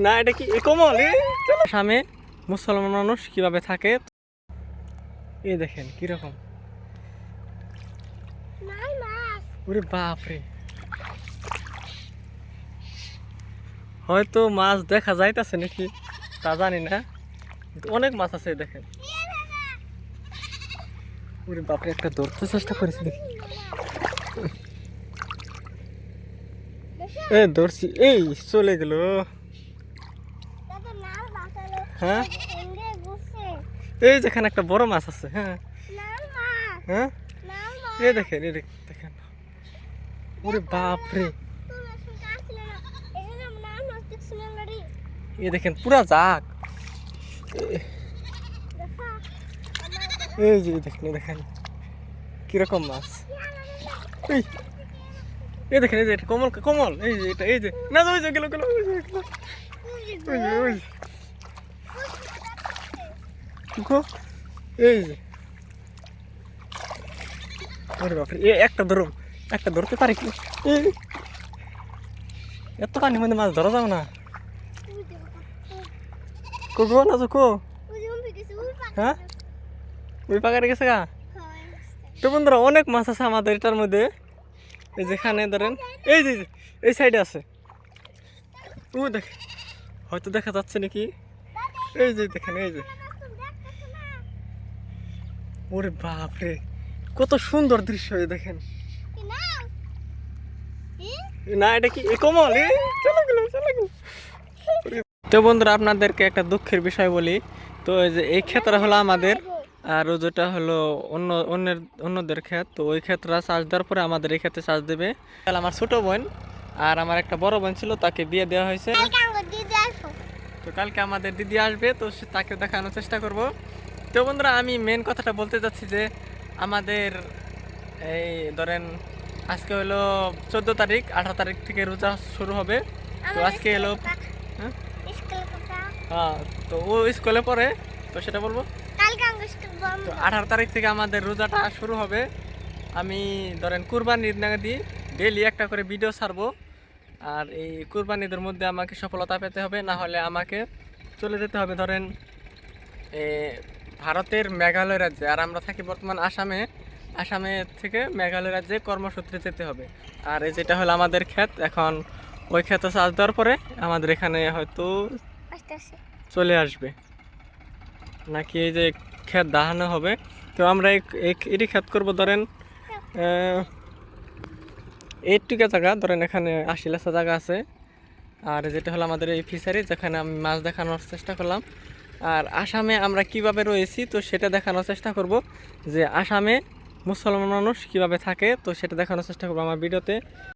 না এটা কি কমল আসামে মুসলমান মানুষ কিভাবে থাকে এই দেখেন কিরকম। ওরে বাপরে, হয়তো মাছ দেখা যাইতাছে নাকি তা জানি না, কিন্তু অনেক মাছ আছে দেখেন। ওরে বাপরে, একটা ধরতে চেষ্টা করেছি দেখি, ধরছি, এই চলে গেল। হ্যাঁ এই যেখানে একটা বড় মাছ আছে। হ্যাঁ হ্যাঁ এই দেখেন, এই দেখেন। ওরে বাপরে, এই দেখেন পুরা জাগ। এই যে দেখেন, দেখেন কিরকম মাছ। এই দেখেন, এই যে এটা কমল, কমল এই যে এটা, এই যে না ওই যে গেল গেল, এই যে ওরে বাপরে, একটা ধরুন, একটা ধরতে পারি কি? এত পানির মধ্যে মাছ ধরা যাবে না। কো না তো কো, হ্যাঁ ওই পাকারে গেছে গা। তো বন্ধুরা অনেক মাছ আছে আমাদের এটার মধ্যে, এই যেখানে ধরেন এই যে এই সাইডে আছে। ও দেখে, হয়তো দেখা যাচ্ছে নাকি, এই যে দেখেন, এই যে ওরে বাপরে, কত সুন্দর দৃশ্য দেখেন। না এটা কি কমল, চলে গেল চলে গেল। তো বন্ধুরা আপনাদেরকে একটা দুঃখের বিষয় বলি, তো এই যে এই ক্ষেতটা হলো আমাদের, আর যেটা হলো অন্যদের ক্ষেত। তো ওই ক্ষেতটা চাষ দেওয়ার পরে আমাদের এই ক্ষেত্রে চাষ দেবে। আমার ছোট বোন আর আমার একটা বড় বোন ছিল, তাকে বিয়ে দেওয়া হয়েছে। তো কালকে আমাদের দিদি আসবে, তো তাকে দেখানোর চেষ্টা করব। তো বন্ধুরা আমি মেন কথাটা বলতে চাচ্ছি যে আমাদের এই ধরেন আজকে হলো 14 তারিখ, 18 তারিখ থেকে রোজা শুরু হবে। তো আজকে এলো, হ্যাঁ তো ও স্কুলে পড়ে, তো সেটা বলবো। তো 18 তারিখ থেকে আমাদের রোজাটা শুরু হবে। আমি ধরেন কুরবানির নাগাদি ডেইলি একটা করে ভিডিও ছাড়বো, আর এই কুরবানিদের মধ্যে আমাকে সফলতা পেতে হবে, না হলে আমাকে চলে যেতে হবে ধরেন ভারতের মেঘালয় রাজ্যে। আর আমরা থাকি বর্তমান আসামে, আসামে থেকে মেঘালয় রাজ্যে কর্মসূত্রে যেতে হবে। আর এই যেটা হলো আমাদের ক্ষেত, এখন ওই ক্ষেতে চাষ দেওয়ার পরে আমাদের এখানে হয়তো চলে আসবে নাকি এই যে ক্ষেত দাহানো হবে। তো আমরা এটি ক্ষেত করবো ধরেন 8 জায়গা, ধরেন এখানে 80 লাখ জায়গা আছে। আর যেটা হলো আমাদের এই ফিশারি, যেখানে আমি মাছ দেখানোর চেষ্টা করলাম। আর আসামে আমরা কিভাবে রয়েছি তো সেটা দেখানোর চেষ্টা করব, যে আসামে মুসলমান মানুষ কিভাবে থাকে, তো সেটা দেখানোর চেষ্টা করবো আমার ভিডিওতে।